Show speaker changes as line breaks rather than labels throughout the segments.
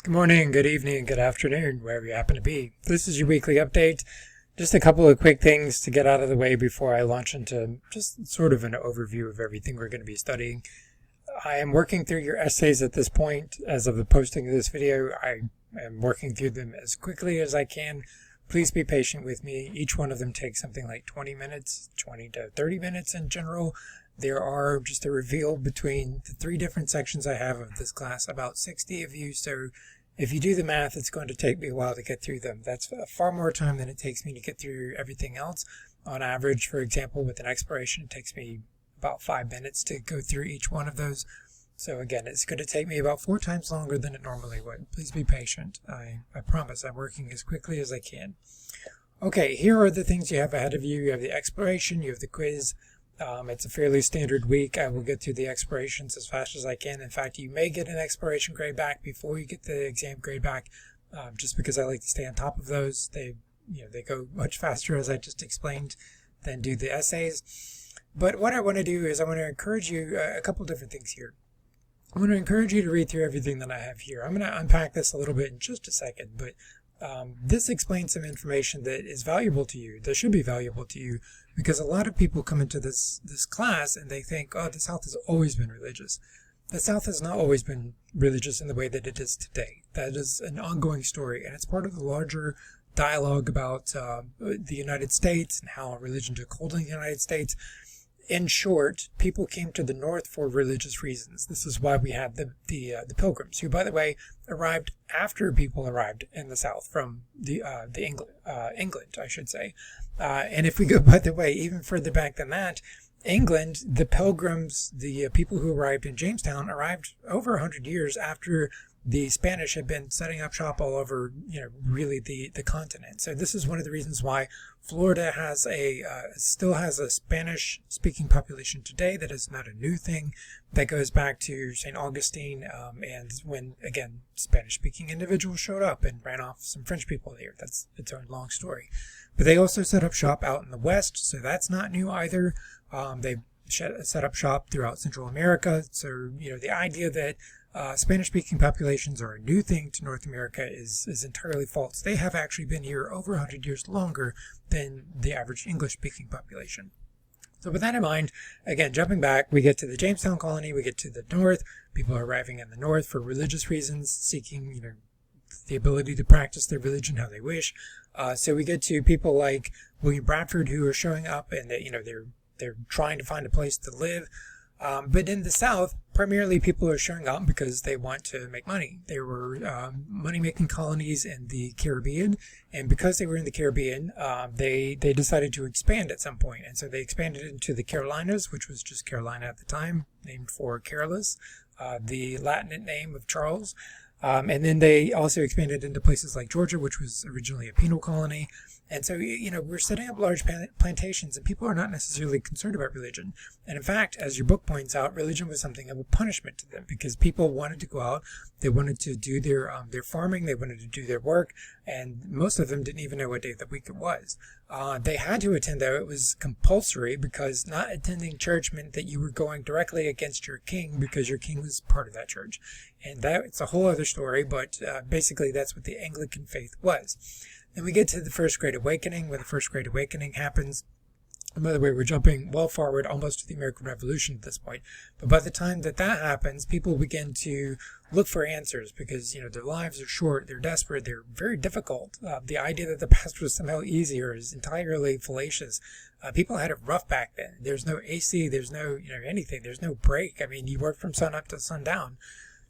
Good morning, good evening, good afternoon, wherever you happen to be. This is your weekly update. Just a couple of quick things to get out of the way before I launch into just sort of an overview of everything we're going to be studying. I am working through your essays at this point. As of the posting of this video, I am working through them as quickly as I can. Please be patient with me. Each one of them takes something like 20 minutes, 20 to 30 minutes in general. There are, just to reveal, between the three different sections I have of this class, about 60 of you, so if you do the math, it's going to take me a while to get through them. That's far more time than it takes me to get through everything else. On average, for example, with an exploration, it takes me about 5 minutes to go through each one of those. So again, it's going to take me about 4 times longer than it normally would. Please be patient. I promise I'm working as quickly as I can. Okay, here are the things you have ahead of you. You have the exploration, you have the quiz. It's a fairly standard week. I will get through the explorations as fast as I can. In fact, you may get an exploration grade back before you get the exam grade back, just because I like to stay on top of those. They go much faster, as I just explained, than do the essays. But what I want to do is I want to encourage you a couple different things here. I want to encourage you to read through everything that I have here. I'm going to unpack this a little bit in just a second, but this explains some information that is valuable to you, that should be valuable to you, because a lot of people come into this class and they think, oh, the South has always been religious. The South has not always been religious in the way that it is today. That is an ongoing story, and it's part of the larger dialogue about the United States and how religion took hold in the United States. In short, people came to the North for religious reasons. This is why we have the Pilgrims, who, by the way, arrived after people arrived in the South from England, I should say. And if we go, by the way, even further back than that, England, the Pilgrims, the people who arrived in Jamestown, arrived over 100 years after the Spanish had been setting up shop all over, really the continent. So this is one of the reasons why Florida has still has a Spanish-speaking population today. That is not a new thing. That goes back to St. Augustine, and when, again, Spanish-speaking individuals showed up and ran off some French people there. That's its own long story. But they also set up shop out in the West, so that's not new either. They set up shop throughout Central America. So, the idea that Spanish-speaking populations are a new thing to North America is entirely false. They have actually been here over 100 years longer than the average English-speaking population. So with that in mind, again, jumping back, we get to the Jamestown colony, we get to the North. People are arriving in the North for religious reasons, seeking, the ability to practice their religion how they wish. So we get to people like William Bradford, who are showing up, and they're trying to find a place to live. But in the South, primarily people are showing up because they want to make money. There were money-making colonies in the Caribbean, and because they were in the Caribbean, they decided to expand at some point. And so they expanded into the Carolinas, which was just Carolina at the time, named for Carolus, the Latin name of Charles. And then they also expanded into places like Georgia, which was originally a penal colony. And so, we're setting up large plantations, and people are not necessarily concerned about religion. And in fact, as your book points out, religion was something of a punishment to them because people wanted to go out, they wanted to do their farming, they wanted to do their work, and most of them didn't even know what day of the week it was. They had to attend, though. It was compulsory because not attending church meant that you were going directly against your king because your king was part of that church. And it's a whole other story, but basically that's what the Anglican faith was. Then we get to the First Great Awakening, where the First Great Awakening happens. And by the way, we're jumping well forward almost to the American Revolution at this point. But by the time that happens, people begin to look for answers because, their lives are short, they're desperate, they're very difficult. The idea that the past was somehow easier is entirely fallacious. People had it rough back then. There's no AC, there's no, anything. There's no break. I mean, you work from sun up to sundown.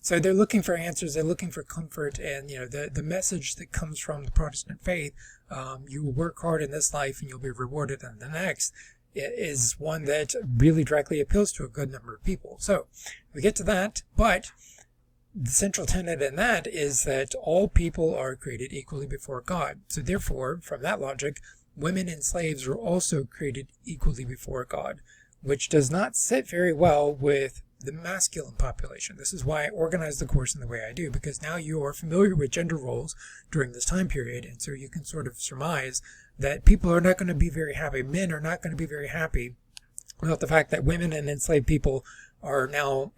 So they're looking for answers, they're looking for comfort, and the message that comes from the Protestant faith, you will work hard in this life and you'll be rewarded in the next, is one that really directly appeals to a good number of people. So we get to that, but the central tenet in that is that all people are created equally before God. So therefore, from that logic, women and slaves are also created equally before God, which does not sit very well with the masculine population. This is why I organize the course in the way I do, because now you are familiar with gender roles during this time period, and so you can sort of surmise that people are not going to be very happy. Men are not going to be very happy about the fact that women and enslaved people are now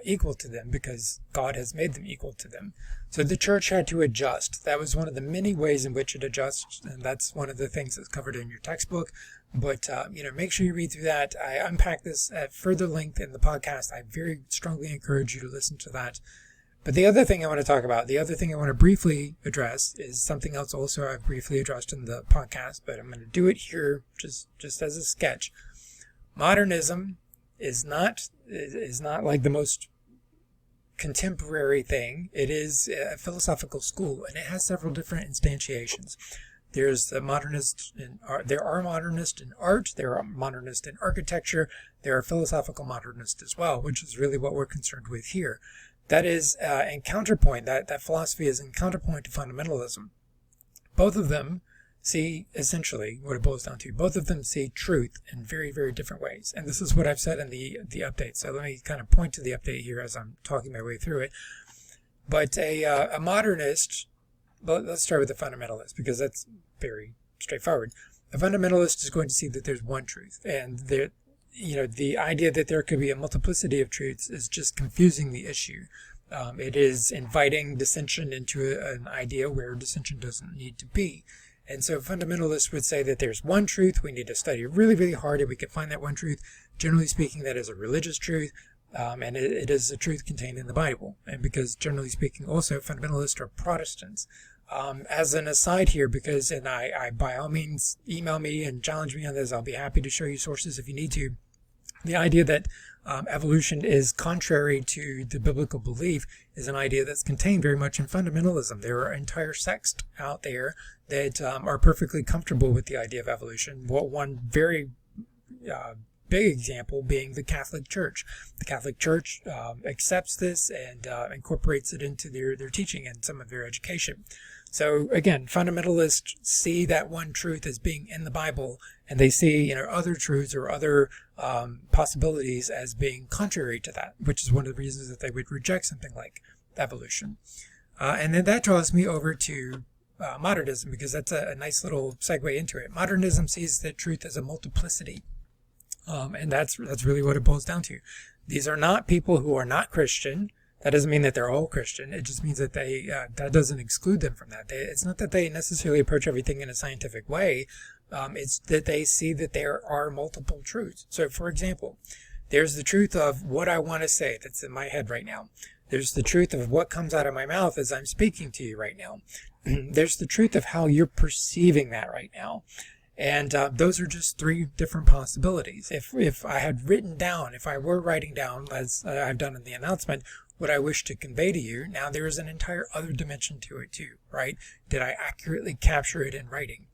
equal to them because God has made them equal to them. So the church had to adjust. That was one of the many ways in which it adjusts, and that's one of the things that's covered in your textbook. But, make sure you read through that. I unpack this at further length in the podcast. I very strongly encourage you to listen to that. But the other thing I want to talk about, the other thing I want to briefly address is something else also I've briefly addressed in the podcast, but I'm going to do it here just as a sketch. Modernism is not like the most contemporary thing. It is a philosophical school, and it has several different instantiations. There's the modernist in art. There are modernists in art. There are modernists in architecture. There are philosophical modernists as well, which is really what we're concerned with here. That is in counterpoint. That philosophy is in counterpoint to fundamentalism. Both of them see essentially what it boils down to. Both of them see truth in very, very different ways. And this is what I've said in the update. So let me kind of point to the update here as I'm talking my way through it. But a modernist, let's start with the fundamentalist because that's very straightforward. A fundamentalist is going to see that there's one truth, and the idea that there could be a multiplicity of truths is just confusing the issue. It is inviting dissension into an idea where dissension doesn't need to be. And so fundamentalists would say that there's one truth. We need to study really, really hard if we can find that one truth. Generally speaking, that is a religious truth, and it is a truth contained in the Bible. And because generally speaking, also fundamentalists are Protestants. As an aside here, because, and I by all means email me and challenge me on this, I'll be happy to show you sources if you need to. The idea that evolution is contrary to the biblical belief is an idea that's contained very much in fundamentalism. There are entire sects out there that are perfectly comfortable with the idea of evolution. One very big example being the Catholic Church. The Catholic Church accepts this and incorporates it into their teaching and some of their education. So again, fundamentalists see that one truth as being in the Bible, and they see other truths or other possibilities as being contrary to that, which is one of the reasons that they would reject something like evolution. And then that draws me over to modernism, because that's a nice little segue into it. Modernism sees the truth as a multiplicity, and that's really what it boils down to. These are not people who are not Christian. That doesn't mean that they're all Christian. It just means that that doesn't exclude them from that. It's not that they necessarily approach everything in a scientific way. It's that they see that there are multiple truths. So, for example, there's the truth of what I want to say that's in my head right now. There's the truth of what comes out of my mouth as I'm speaking to you right now. There's the truth of how you're perceiving that right now. And those are just three different possibilities. If I had written down, if I were writing down, as I've done in the announcement, what I wish to convey to you, now there is an entire other dimension to it too, right? Did I accurately capture it in writing?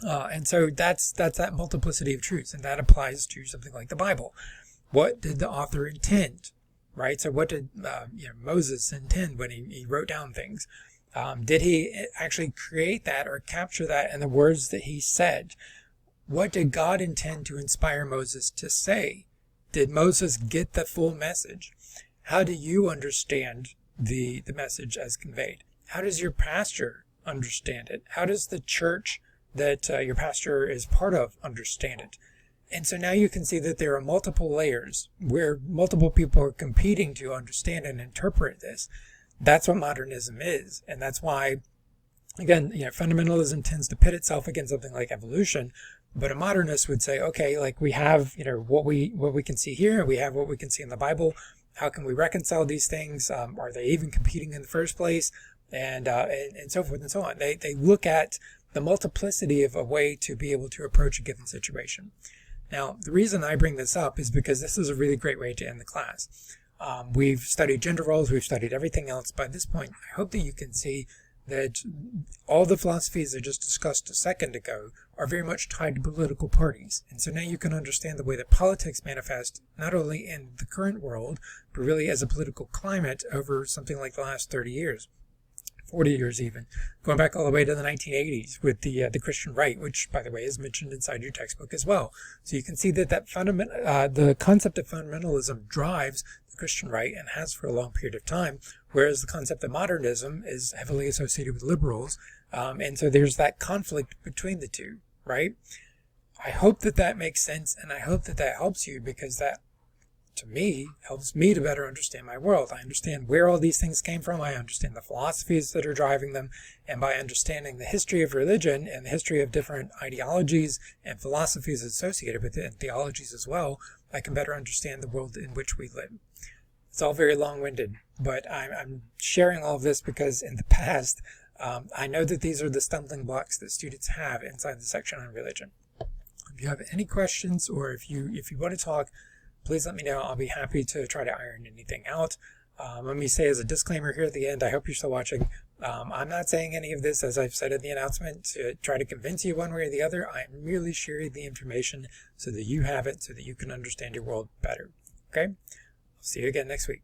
And so that's that multiplicity of truths, and that applies to something like the Bible. What did the author intend, right? So what did Moses intend when he wrote down things? Did he actually create that or capture that in the words that he said? What did God intend to inspire Moses to say? Did Moses get the full message? How do you understand the message as conveyed? How does your pastor understand it? How does the church that your pastor is part of understand it? And so now you can see that there are multiple layers where multiple people are competing to understand and interpret this. That's what modernism is. And that's why, again, fundamentalism tends to pit itself against something like evolution. But a modernist would say, okay, like we have, what we can see here, and we have what we can see in the Bible. How can we reconcile these things? Are they even competing in the first place? And so forth and so on. They look at the multiplicity of a way to be able to approach a given situation. Now, the reason I bring this up is because this is a really great way to end the class. We've studied gender roles, we've studied everything else. By this point, I hope that you can see that all the philosophies I just discussed a second ago are very much tied to political parties. And so now you can understand the way that politics manifest not only in the current world, but really as a political climate over something like the last 30 years, 40 years even, going back all the way to the 1980s with the Christian right, which, by the way, is mentioned inside your textbook as well. So you can see that the concept of fundamentalism drives the Christian right and has for a long period of time, whereas the concept of modernism is heavily associated with liberals. And so there's that conflict between the two, right? I hope that makes sense, and I hope that helps you, because that, to me, helps me to better understand my world. I understand where all these things came from. I understand the philosophies that are driving them. And by understanding the history of religion and the history of different ideologies and philosophies associated with it, and theologies as well, I can better understand the world in which we live. It's all very long-winded, but I'm sharing all of this because in the past, I know that these are the stumbling blocks that students have inside the section on religion. If you have any questions, or if you want to talk, please let me know. I'll be happy to try to iron anything out. Let me say as a disclaimer here at the end, I hope you're still watching. I'm not saying any of this, as I've said in the announcement, to try to convince you one way or the other. I'm merely sharing the information so that you have it, so that you can understand your world better. Okay? I'll see you again next week.